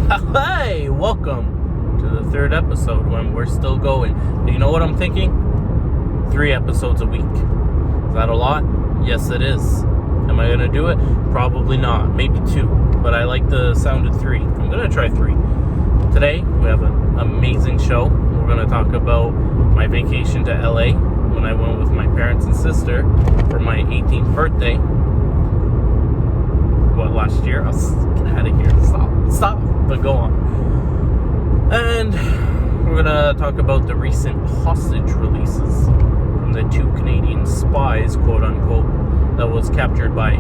Hey, welcome to the third episode when we're still going. You know what I'm thinking? 3 episodes a week. Is that a lot? Yes, it is. Am I going to do it? Probably not. Maybe 2. But I like the sound of 3. I'm going to try 3. Today, we have an amazing show. We're going to talk about my vacation to LA when I went with my parents and sister for my 18th birthday. What, last year? Get out of here. Stop. But go on. And we're going to talk about the recent hostage releases from the 2 Canadian spies, quote unquote, that was captured by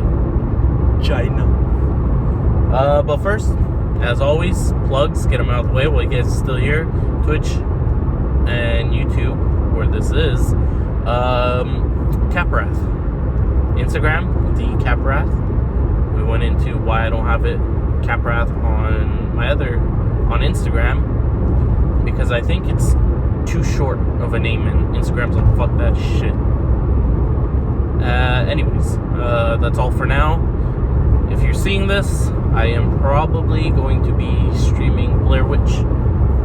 China. But first, as always, plugs, get them out of the way while you guys are still here. Twitch and YouTube, where this is. Caprath. Instagram, the Caprath. We went into why I don't have it Caprath on on Instagram, because I think it's too short of a name, and Instagram's like, fuck that shit. Anyways, that's all for now. If you're seeing this, I am probably going to be streaming Blair Witch.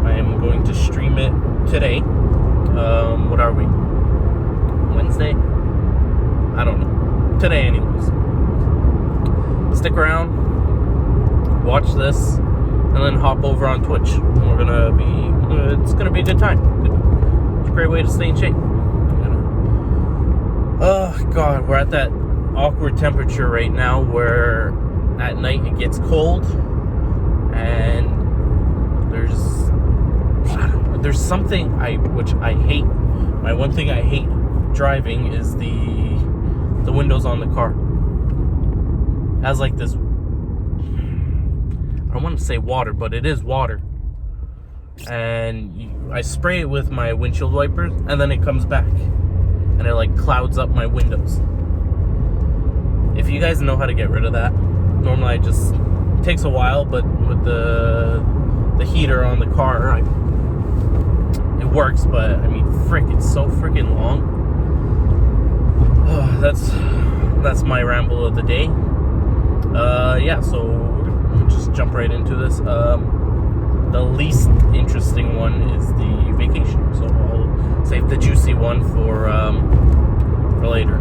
I am going to stream it today. What are we? Wednesday? I don't know. Today, anyways. Stick around, watch this, and then hop over on Twitch. And it's gonna be a good time. It's a great way to stay in shape. Oh God, we're at that awkward temperature right now where at night it gets cold, and there's something which I hate. My one thing I hate driving is the windows on the car. It has like this, I don't want to say water, but it is water. And I spray it with my windshield wipers, and then it comes back. And it like clouds up my windows. If you guys know how to get rid of that, normally it takes a while, but with the heater on the car, it works, but I mean, it's so freaking long. That's my ramble of the day. So we'll just jump right into this. The least interesting one is the vacation, so I'll save the juicy one for later.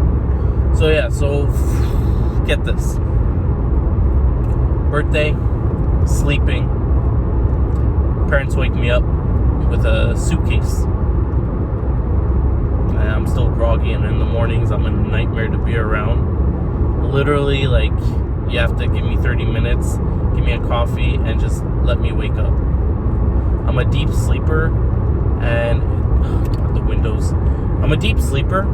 So get this. Birthday, sleeping. Parents wake me up with a suitcase. And I'm still groggy, and in the mornings I'm a nightmare to be around. Literally, like, you have to give me 30 minutes, give me a coffee, and just let me wake up. I'm a deep sleeper, and the windows. I'm a deep sleeper,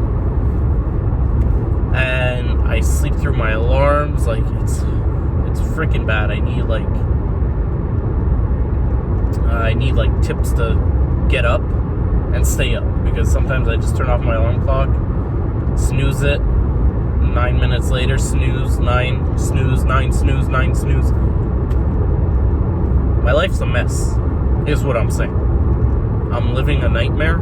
and I sleep through my alarms. Like, it's freaking bad. I need tips to get up and stay up, because sometimes I just turn off my alarm clock, snooze it. 9 minutes later, snooze, 9, snooze, 9, snooze, 9, snooze. My life's a mess, is what I'm saying. I'm living a nightmare,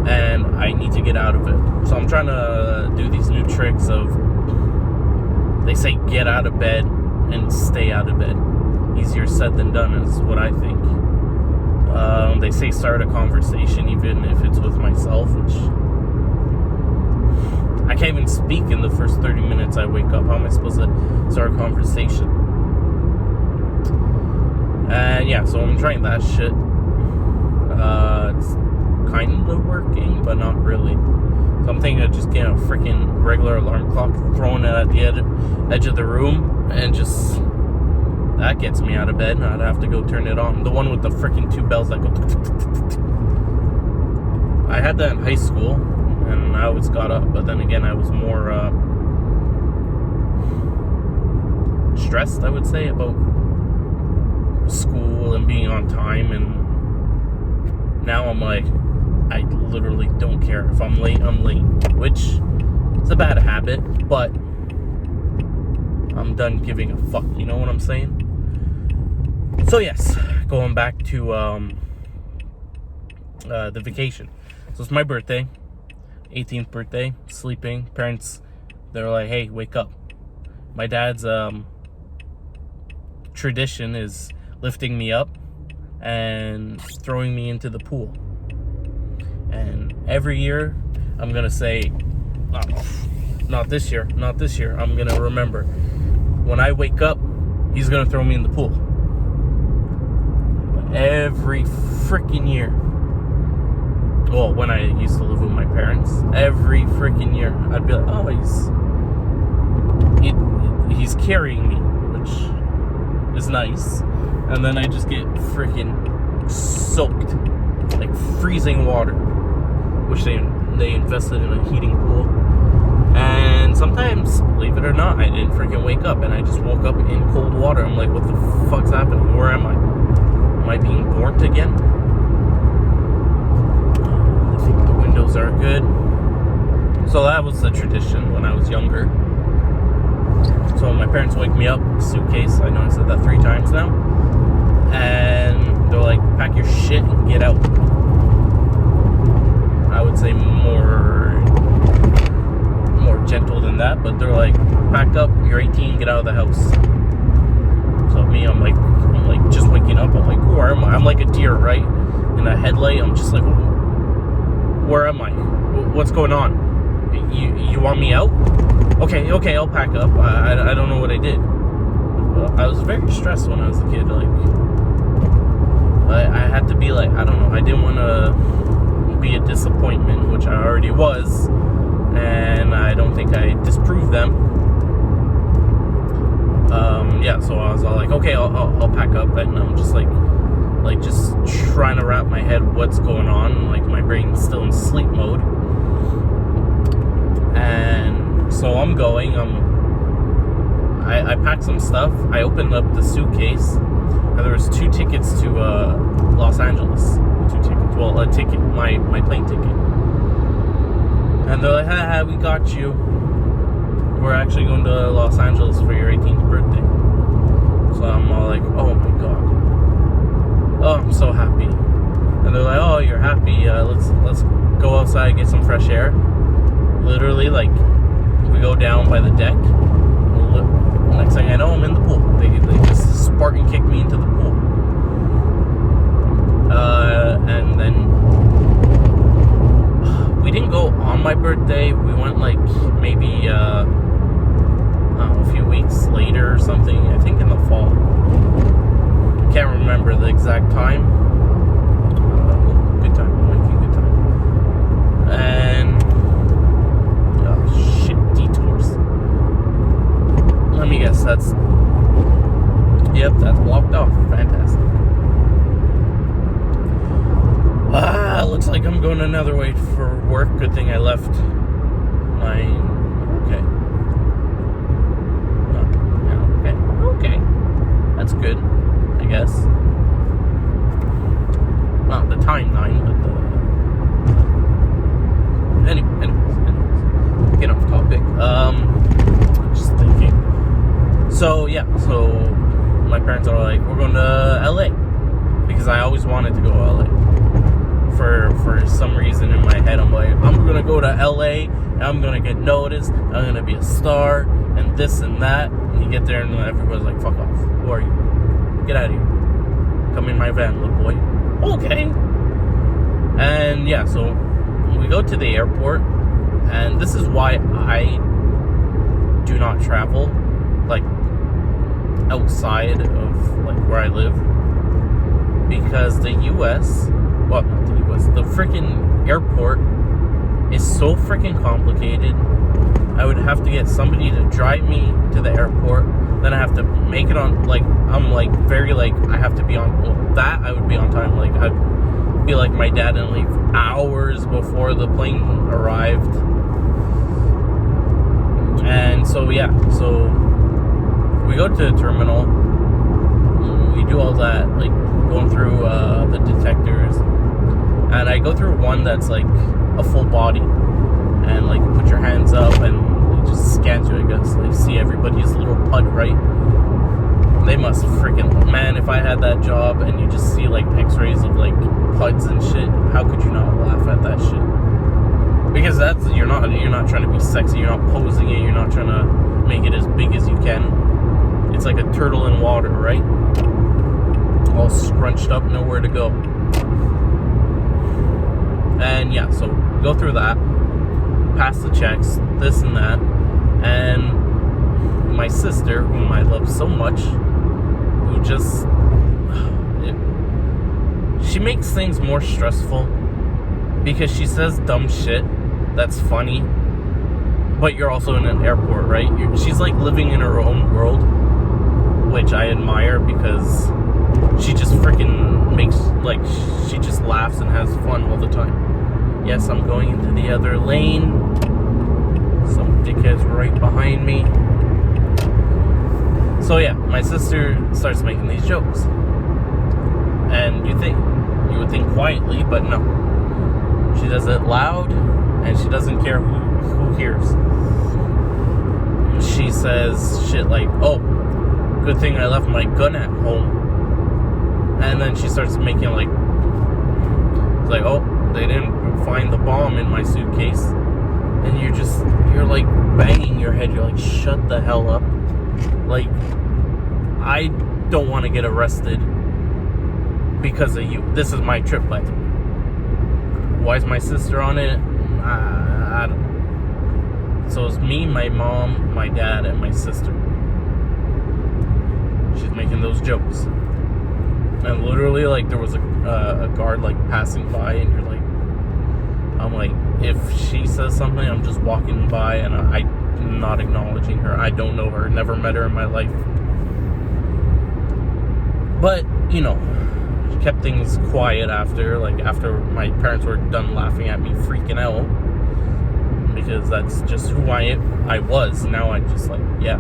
and I need to get out of it. So I'm trying to do these new tricks of, they say get out of bed and stay out of bed. Easier said than done is what I think. They say start a conversation, even if it's with myself, which I can't even speak in the first 30 minutes I wake up. How am I supposed to start a conversation? And so I'm trying that shit. It's kind of working, but not really. So I'm thinking of just getting a freaking regular alarm clock, throwing it at the edge of the room, and just, that gets me out of bed. I'd have to go turn it on. The one with the freaking 2 bells that go. I had that in high school, and I always got up, but then again, I was more stressed, I would say, about school and being on time, and now I'm like, I literally don't care. If I'm late, I'm late, which is a bad habit, but I'm done giving a fuck, you know what I'm saying? So yes, going back to the vacation. So it's my birthday, 18th birthday, sleeping. Parents, they're like, hey, wake up. My dad's tradition is lifting me up and throwing me into the pool. And every year, I'm gonna say, oh, not this year. I'm gonna remember. When I wake up, he's gonna throw me in the pool. Every freaking year. Well, when I used to live with my parents, every freaking year, I'd be like, oh, he's carrying me, which is nice. And then I just get freaking soaked, like freezing water, which they invested in a heating pool. And sometimes, believe it or not, I didn't freaking wake up, and I just woke up in cold water. I'm like, what the fuck's happening? Where am I? Am I being burnt again? I think the windows are good. So that was the tradition when I was younger. So my parents wake me up, suitcase, I know I said that 3 times now, and they're like, pack your shit and get out. I would say more gentle than that, but they're like, pack up, you're 18, get out of the house. So me, I'm like just waking up, I'm like, where am I? I'm like a deer, right? In a headlight, I'm just like, where am I? What's going on? You want me out? Okay, I'll pack up. I don't know what I did. I was very stressed when I was a kid. Like, I had to be like, I don't know. I didn't want to be a disappointment, which I already was, and I don't think I disproved them. Yeah, so I was all like, okay, I'll pack up, and I'm just like just trying to wrap my head what's going on. Like, my brain's still in sleep mode. And so I'm going, I packed some stuff, I opened up the suitcase, and there was 2 tickets to Los Angeles. 2 tickets, well, a ticket, my plane ticket. And they're like, haha, we got you. We're actually going to Los Angeles for your 18th birthday. So I'm all like, oh my god. Oh, I'm so happy. And they're like, oh, you're happy, let's go outside and get some fresh air. Literally, like, we go down by the deck. Next thing I know, I'm in the pool. They just Spartan kicked me into the pool. And then we didn't go on my birthday. We went like maybe a few weeks later or something. I think in the fall. I can't remember the exact time. Good time. Making good time. And detours. Let me guess, that's blocked off. Fantastic. Looks like I'm going another way for work. Good thing I left my... Okay. That's good, I guess. Not the timeline, but the... Anyways. Get off topic. Just thinking. So my parents are like, we're going to LA, because I always wanted to go to LA. For some reason in my head, I'm like, I'm gonna go to LA, and I'm gonna get noticed, I'm gonna be a star, and this and that. And you get there, and everybody's like, fuck off. Who are you? Get out of here. Come in my van, little boy. Okay. And yeah, so we go to the airport. And this is why I do not travel, like, outside of, like, where I live. Because the U.S., well, not the U.S., the freaking airport is so freaking complicated. I would have to get somebody to drive me to the airport. Then I have to make it on, like, I'm, like, very, like, I have to be on, well, that I would be on time. Like, I'd be like my dad and leave hours before the plane arrived. And so, yeah, so we go to the terminal, we do all that, like, going through the detectors, and I go through one that's, like, a full body, and, like, you put your hands up, and it just scans you, I guess, like, see everybody's little pud, right? They must freaking, man, if I had that job, and you just see, like, x-rays of, like, puds and shit, how could you not laugh at that shit? Because you're not trying to be sexy, you're not posing it, you're not trying to make it as big as you can. It's like a turtle in water, right? All scrunched up, nowhere to go. And yeah, so go through that, pass the checks, this and that, and my sister, whom I love so much, who just, she makes things more stressful because she says dumb shit that's funny, but you're also in an airport, right? She's like living in her own world, which I admire because she just freaking makes, like, she just laughs and has fun all the time. Yes, I'm going into the other lane. Some dickhead's right behind me. So yeah, my sister starts making these jokes. And you would think quietly, but no. She does it loud, and she doesn't care who hears. She says shit like, oh, good thing I left my gun at home. And then she starts making like, oh, they didn't find the bomb in my suitcase. And you're like banging your head. You're like, shut the hell up. Like, I don't want to get arrested because of you. This is my trip, by the way. Why is my sister on it? I don't know. So it's me, my mom, my dad, and my sister. She's making those jokes. And literally, like, there was a guard, like, passing by, and you're like, I'm like, if she says something, I'm just walking by, and I'm not acknowledging her. I don't know her, never met her in my life. But, you know, she kept things quiet after my parents were done laughing at me, freaking out, because that's just who I was. Now I just like, yeah,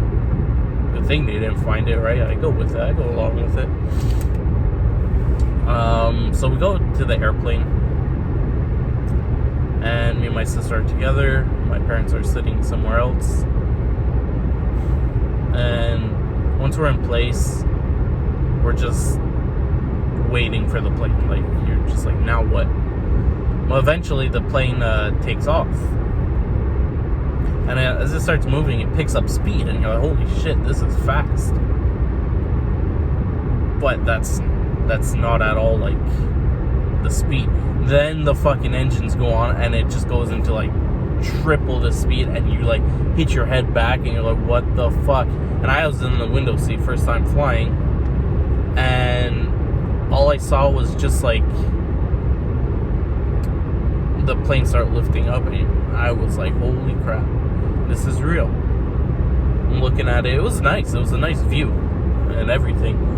good thing they didn't find it, right? I go with it. I go along with it. So we go to the airplane, and me and my sister are together. My parents are sitting somewhere else. And once we're in place, we're just waiting for the plane. Like, you're just like, now what? Well, eventually the plane takes off. And as it starts moving, it picks up speed, and you're like, holy shit, this is fast. But that's not at all like the speed. Then the fucking engines go on, and it just goes into like triple the speed, and you like hit your head back, and you're like, what the fuck? And I was in the window seat, first time flying, and all I saw was just like the plane start lifting up, and I was like, holy crap, this is real. I'm looking at it. It was nice. It was a nice view and everything.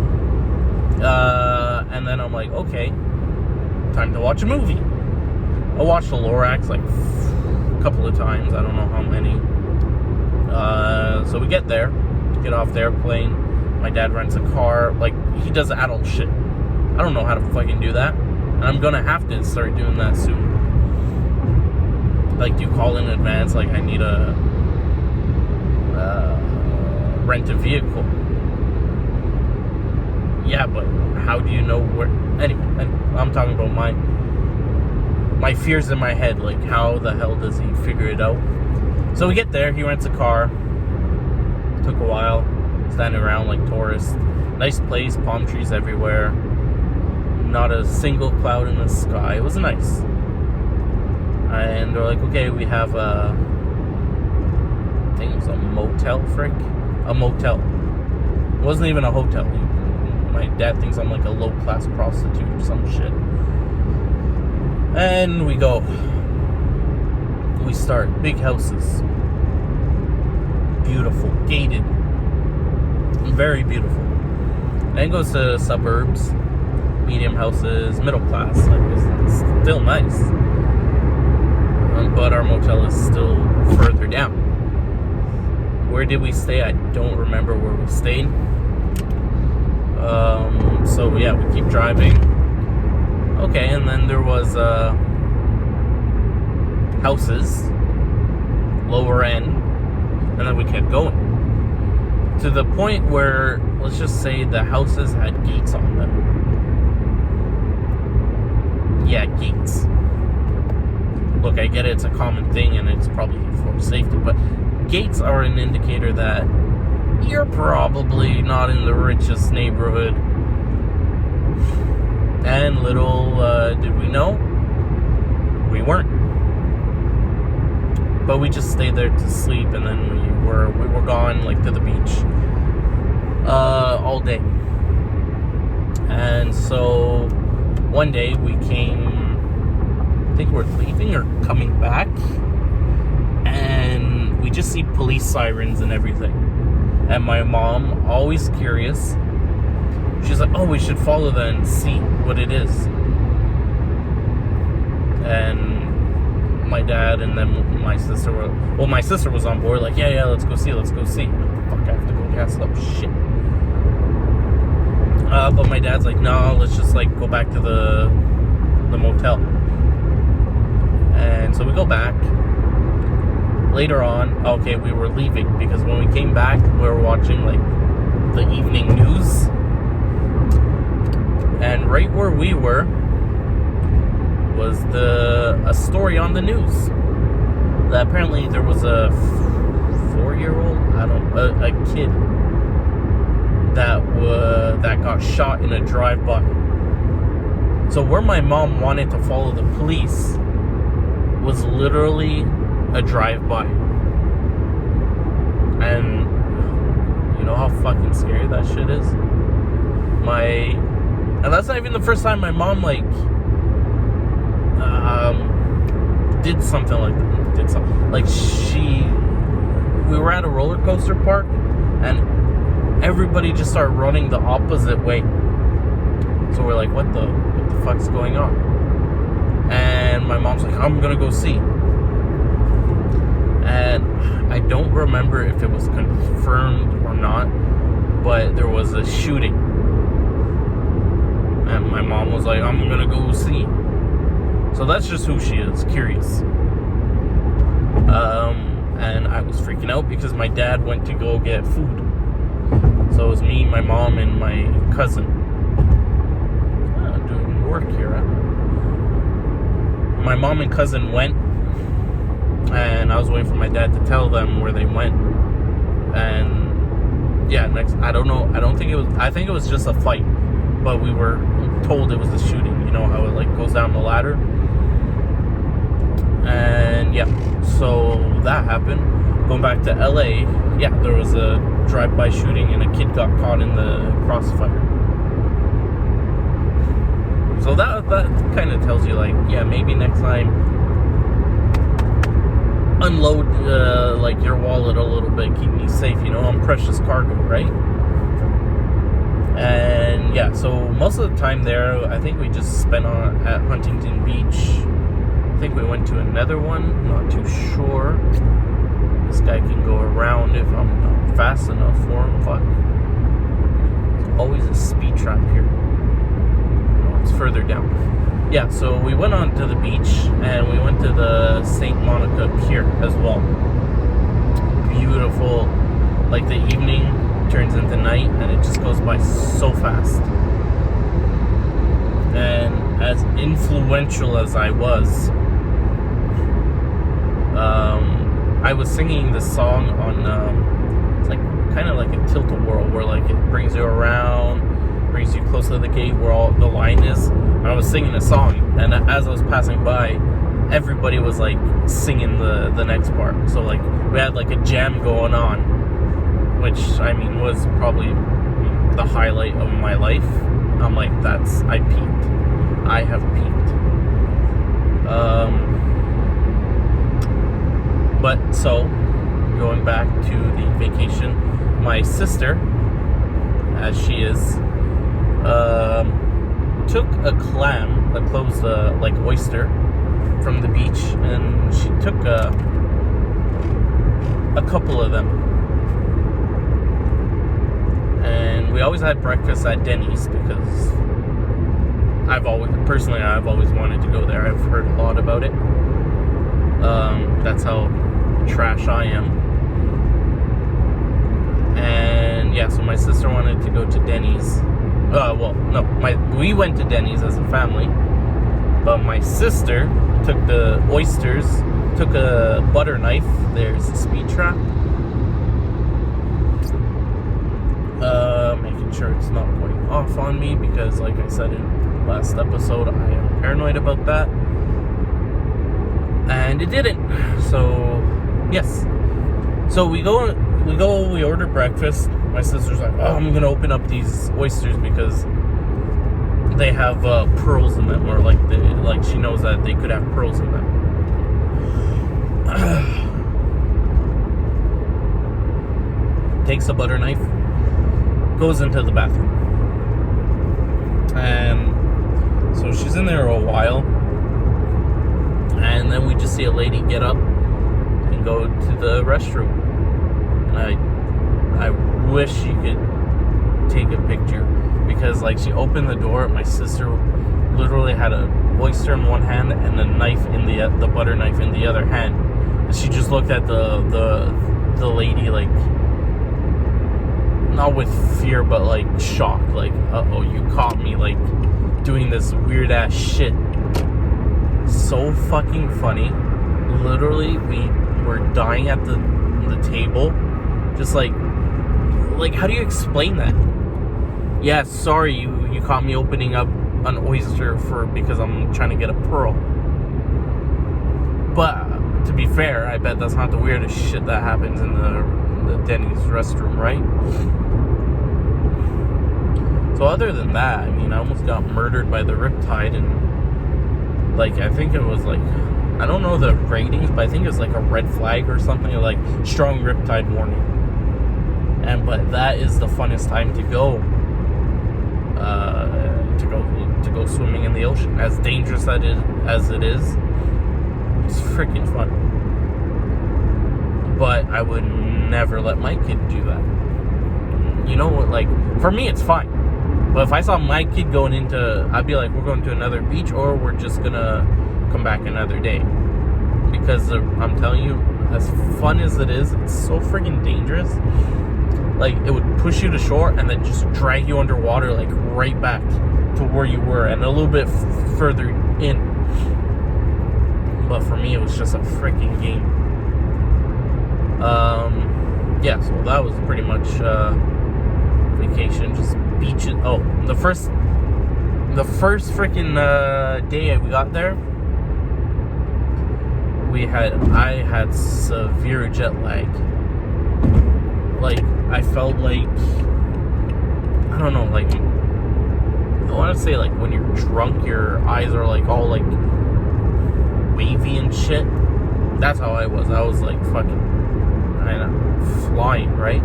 And then I'm like, okay, time to watch a movie. I watched the Lorax like a couple of times. I don't know how many. So we get there, get off the airplane. My dad rents a car. Like, he does adult shit. I don't know how to fucking do that. And I'm gonna have to start doing that soon. Like, do you call in advance? Like, I need a rent a vehicle. Yeah, but how do you know where? Anyway, I'm talking about my fears in my head. Like, how the hell does he figure it out? So we get there. He rents a car. Took a while, standing around like tourists. Nice place, palm trees everywhere. Not a single cloud in the sky. It was nice. And they're like, okay, we have I think it was a motel, frick. A motel. It wasn't even a hotel. My dad thinks I'm like a low-class prostitute or some shit. And we go. We start. Big houses. Beautiful. Gated. Very beautiful. Then it goes to suburbs. Medium houses. Middle class. Like, it's still nice. But our motel is still further down. Where did we stay? I don't remember where we stayed. So yeah, we keep driving. Okay, and then there was houses, lower end, and then we kept going to the point where, let's just say, the houses had gates on them. Yeah, gates. Look, I get it, it's a common thing, and it's probably for safety, but gates are an indicator that you're probably not in the richest neighborhood. And little did we know, we weren't. But we just stayed there to sleep, and then we were gone, like, to the beach all day. And so one day we came, I think we're leaving or coming back, and we just see police sirens and everything. And my mom, always curious, she's like, oh, we should follow that and see what it is. And my dad and then my sister my sister was on board, like, yeah, let's go see. Fuck, I have to go gas up, shit. But my dad's like, no, let's just, like, go back to the motel. And so we go back. Later on, okay, we were leaving, because when we came back, we were watching, like, the evening news. And right where we were was a story on the news that apparently there was a 4-year-old, a kid that got shot in a drive-by. So where my mom wanted to follow the police was literally a drive-by. And you know how fucking scary that shit is? And that's not even the first time my mom, like, did something like that. We were at a roller coaster park, and everybody just started running the opposite way. So we're like, what the fuck's going on? And my mom's like, I'm gonna go see. And I don't remember if it was confirmed or not, but there was a shooting. And my mom was like, I'm gonna go see. So that's just who she is, curious. And I was freaking out because my dad went to go get food. So it was me, my mom, and my cousin. Doing work here, huh? My mom and cousin went, and I was waiting for my dad to tell them where they went. And yeah, I think it was just a fight, but we were told it was a shooting. You know how it, like, goes down the ladder? And yeah, so that happened. Going back to LA, yeah, there was a drive-by shooting and a kid got caught in the crossfire. So that kind of tells you, like, yeah, maybe next time unload like your wallet a little bit, keep me safe, you know, I'm precious cargo, right? And yeah, so most of the time there, I think we just spent at Huntington Beach. I think we went to another one, not too sure. This guy can go around if I'm not fast enough for him. Fuck. There's always a speed trap here. No, it's further down. Yeah, so we went on to the beach, and we went to the St. Monica Pier as well. Beautiful. Like, the evening turns into night, and it just goes by so fast. And as influential as I was singing this song on it's like kind of like a tilt-a-whirl, where, like, it brings you around, brings you close to the gate where all the line is. And I was singing a song, and as I was passing by, everybody was, like, singing the next part. So, like, we had, like, a jam going on, which, I mean, was probably the highlight of my life. I'm like, I peaked. I have peaked. But, so, going back to the vacation, my sister, as she is, took a clam, a closed, like, oyster from the beach, and she took a couple of them. And we always had breakfast at Denny's, because I've always wanted to go there. I've heard a lot about it. That's how trash I am. And yeah, so my sister wanted to go to Denny's. We went to Denny's as a family, but my sister took the oysters, took a butter knife. There's a speed trap. making sure it's not going off on me, because like I said in last episode, I am paranoid about that. And it didn't. So, yes. So we order breakfast. My sister's like, oh, I'm going to open up these oysters because they have pearls in them, or like she knows that they could have pearls in them. Takes a butter knife, goes into the bathroom, and so she's in there a while, and then we just see a lady get up and go to the restroom, and I wish you could take a picture, because like she opened the door, my sister literally had a oyster in one hand and a knife in the butter knife in the other hand, and she just looked at the lady like, not with fear, but like shock, like, uh-oh, you caught me like doing this weird ass shit. So fucking funny. Literally, we were dying at the table, just like how do you explain that? Yeah, sorry, you caught me opening up an oyster because I'm trying to get a pearl. But to be fair, I bet that's not the weirdest shit that happens in the Denny's restroom, right? So other than that, I mean, I almost got murdered by the riptide, and like I think it was like, I don't know the ratings, but I think it was like a red flag or something, like strong riptide warning. But that is the funnest time to go swimming in the ocean. As dangerous as it is, it's freaking fun. But I would never let my kid do that. You know what? Like, for me, it's fine. But if I saw my kid going into, I'd be like, we're going to another beach, or we're just gonna come back another day. Because I'm telling you, as fun as it is, it's so freaking dangerous. Like, it would push you to shore and then just drag you underwater, like right back to where you were and a little bit further in. But for me, it was just a freaking game. Yeah, so that was pretty much vacation, just beaches. Oh, the first freaking day we got there, I had severe jet lag. Like, I felt like, I don't know, like, I want to say like when you're drunk, your eyes are like all like wavy and shit. That's how I was. I was like fucking, I know, flying, right?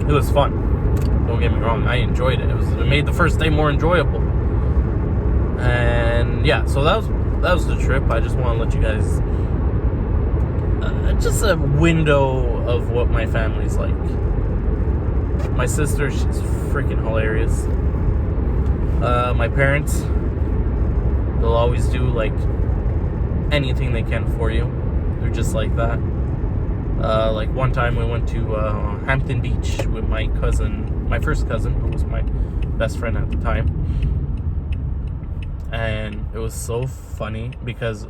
It was fun. Don't get me wrong, I enjoyed it. It made the first day more enjoyable. And yeah, so that was the trip. I just want to let you guys just a window of what my family's like. My sister, she's freaking hilarious. My parents, they'll always do like anything they can for you. They're just like that. Like one time we went to Hampton Beach with my cousin, my first cousin, who was my best friend at the time. And it was so funny because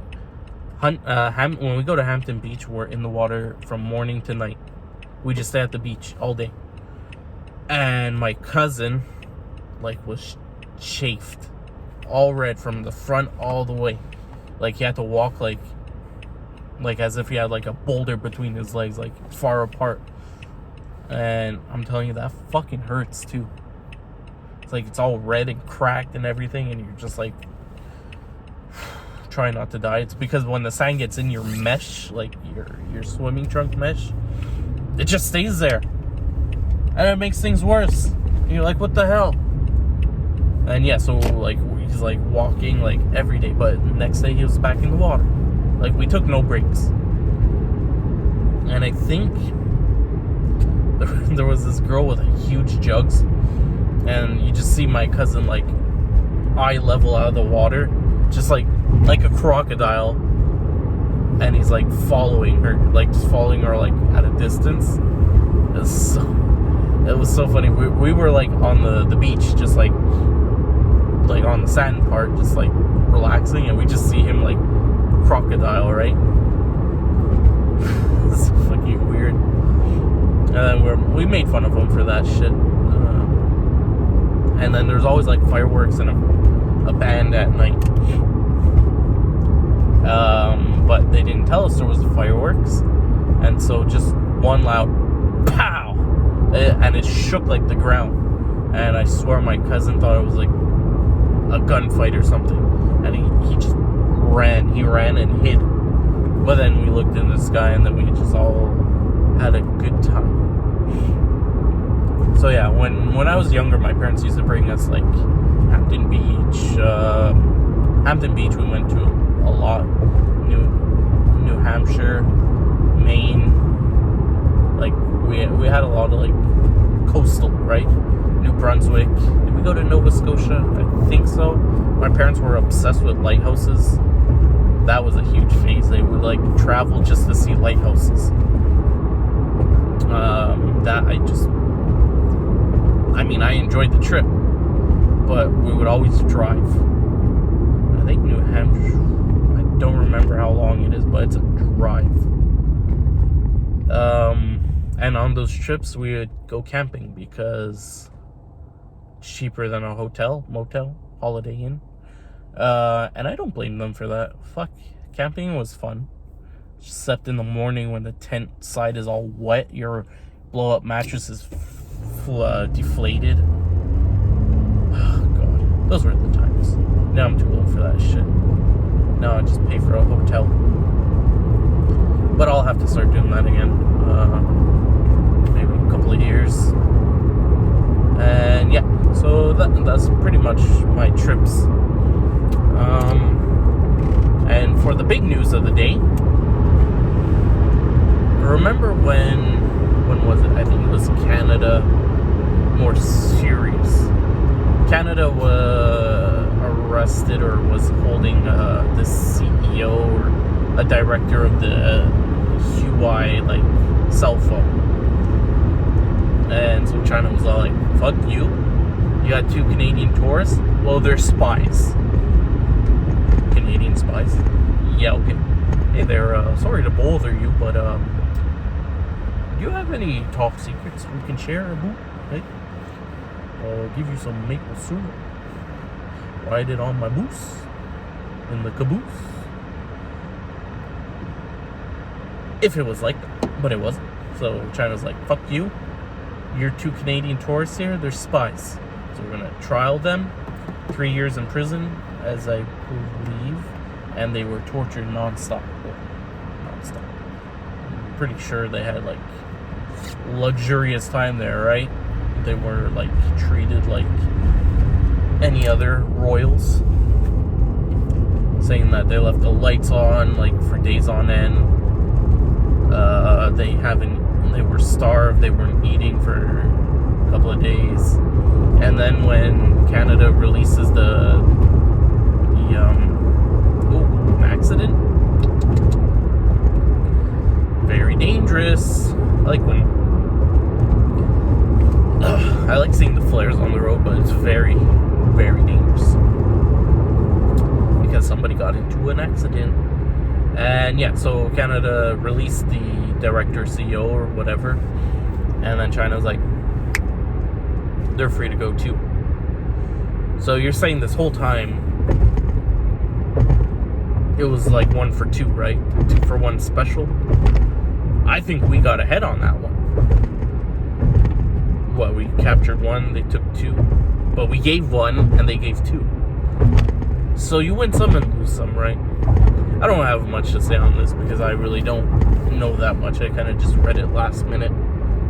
when we go to Hampton Beach, we're in the water from morning to night. We just stay at the beach all day. And my cousin, like, was chafed, all red from the front all the way. Like, he had to walk like as if he had like a boulder between his legs, like far apart. And I'm telling you, that fucking hurts too. It's like it's all red and cracked and everything, and you're just like try not to die. It's because when the sand gets in your mesh, like your swimming trunk mesh, it just stays there, and it makes things worse. And you're like, what the hell? And yeah, so like he's like walking like every day, but next day he was back in the water. Like, we took no breaks. And I think there was this girl with huge jugs, and you just see my cousin like eye level out of the water, just like a crocodile, and he's like following her like at a distance. It was so funny. We were like on the beach, just like on the sand part, just like relaxing, and we just see him like crocodile, right? It's fucking weird. And then we made fun of him for that shit. And then there's always like fireworks and a band at night. But they didn't tell us there was fireworks, and so just one loud pow, and it shook like the ground. And I swear my cousin thought it was like a gunfight or something, and he just ran. He ran and hid. But then we looked in the sky, and then we just all had a good time. So yeah, when I was younger, my parents used to bring us like Hampton Beach. Hampton Beach we went to a lot. New Hampshire, Maine. Like we had a lot of like coastal, right? New Brunswick. Did we go to Nova Scotia? I think so. My parents were obsessed with lighthouses. That was a huge phase. They would like travel just to see lighthouses. I enjoyed the trip, but we would always drive. I think New Hampshire, I don't remember how long it is, but it's a drive. And on those trips, we would go camping because it's cheaper than a hotel, motel, Holiday Inn. And I don't blame them for that. Fuck, camping was fun. Except in the morning when the tent side is all wet, your blow-up mattress is deflated. Oh, God. Those were the times. Now I'm too old for that shit. Now I just pay for a hotel. But I'll have to start doing that again. Maybe a couple of years. And yeah, so that's pretty much my trips. And for the big news of the day, remember when was it? I think it was Canada. More serious. Canada was arrested or was holding the CEO or a director of the Huawei cell phone. And so China was all like, fuck you. You got 2 Canadian tourists? Well, they're spies. Canadian spies? Yeah, okay. Hey there, sorry to bother you, but do you have any top secrets we can share, boo? Hey? I'll give you some maple syrup. Ride it on my moose in the caboose. If it was like that, but it wasn't. So China's like, fuck you. You're 2 Canadian tourists here, they're spies. So we're gonna trial them, 3 years in prison, as I believe, and they were tortured non-stop. I'm pretty sure they had luxurious time there, right? They were treated like any other royals, saying that they left the lights on for days on end. They were starved, they weren't eating for a couple of days. And then when Canada releases an accident, very dangerous. I like seeing the flares on the road, but it's very, very dangerous because somebody got into an accident. And yeah, so Canada released the director, CEO, or whatever, and then China was like, they're free to go too. So you're saying this whole time it was 1 for 2, right? 2 for 1 special. I think we got ahead on that one. What, we captured 1, they took 2, but we gave 1 and they gave 2. So you win some and lose some, right? I don't have much to say on this because I really don't know that much. I kind of just read it last minute.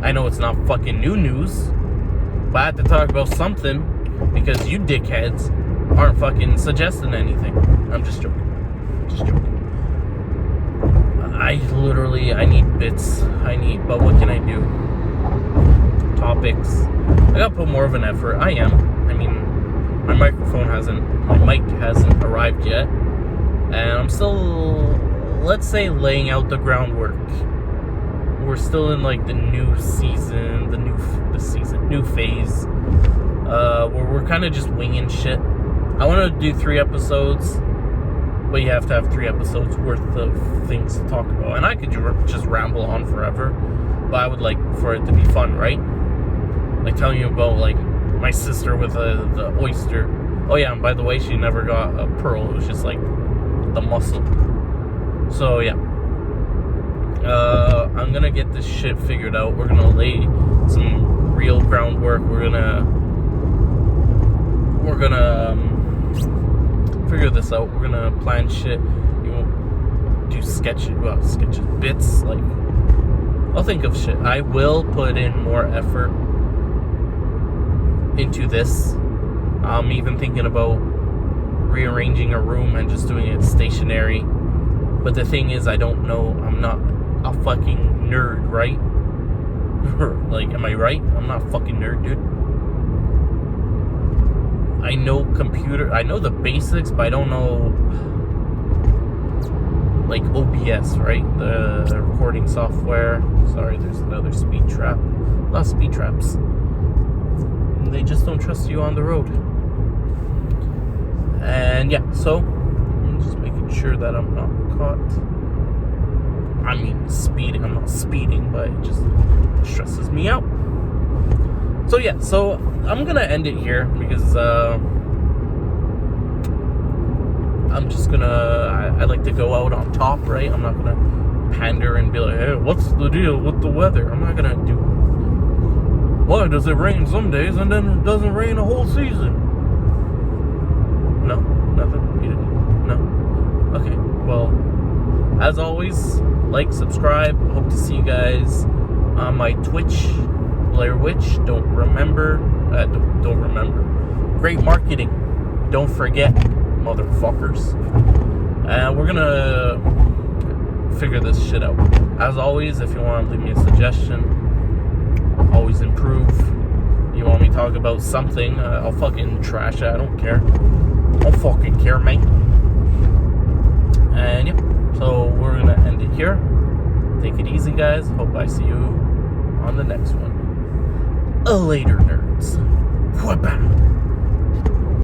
I know it's not fucking new news, but I had to talk about something because you dickheads aren't fucking suggesting anything. I'm just joking. I need bits. But what can I do? Topics. I gotta put more of an effort. I am. My mic hasn't arrived yet. And I'm still, let's say, laying out the groundwork. We're still in the new season, new phase, where we're kind of just winging shit. I want to do 3 episodes, but you have to have 3 episodes worth of things to talk about. And I could just ramble on forever, but I would like for it to be fun, right? Telling you about my sister with the oyster. Oh yeah, and by the way, she never got a pearl. It was just like the mussel. So yeah, I'm gonna get this shit figured out. We're gonna lay some real groundwork. We're gonna figure this out. We're gonna plan shit. You know, do sketches, bits. Like, I'll think of shit. I will put in more effort into this. I'm even thinking about rearranging a room and just doing it stationary. But the thing is, I don't know. I'm not a fucking nerd, right? Like, am I right? I'm not a fucking nerd, dude. I know the basics, but I don't know, like, OBS, right? The recording software. Sorry, there's another speed trap. A lot of speed traps. They just don't trust you on the road. And yeah, so I'm just making sure that I'm not caught. I mean, speeding. I'm not speeding, but it just stresses me out. So yeah, so I'm gonna end it here because I'm just gonna. I like to go out on top, right? I'm not gonna pander and be like, hey, what's the deal with the weather? I'm not gonna do. Why does it rain some days and then it doesn't rain a whole season? No, nothing. You didn't? No. Okay. Well, as always, like, subscribe. Hope to see you guys on my Twitch. Blair Witch. Don't remember. Great marketing. Don't forget, motherfuckers. And we're gonna figure this shit out. As always, if you want to leave me a suggestion, always improve. You want me to talk about something, I'll fucking trash it. I don't care. I don't fucking care, mate. And yeah, so we're gonna end it here. Take it easy, guys. Hope I see you on the next one. Later, nerds. Whoop-a.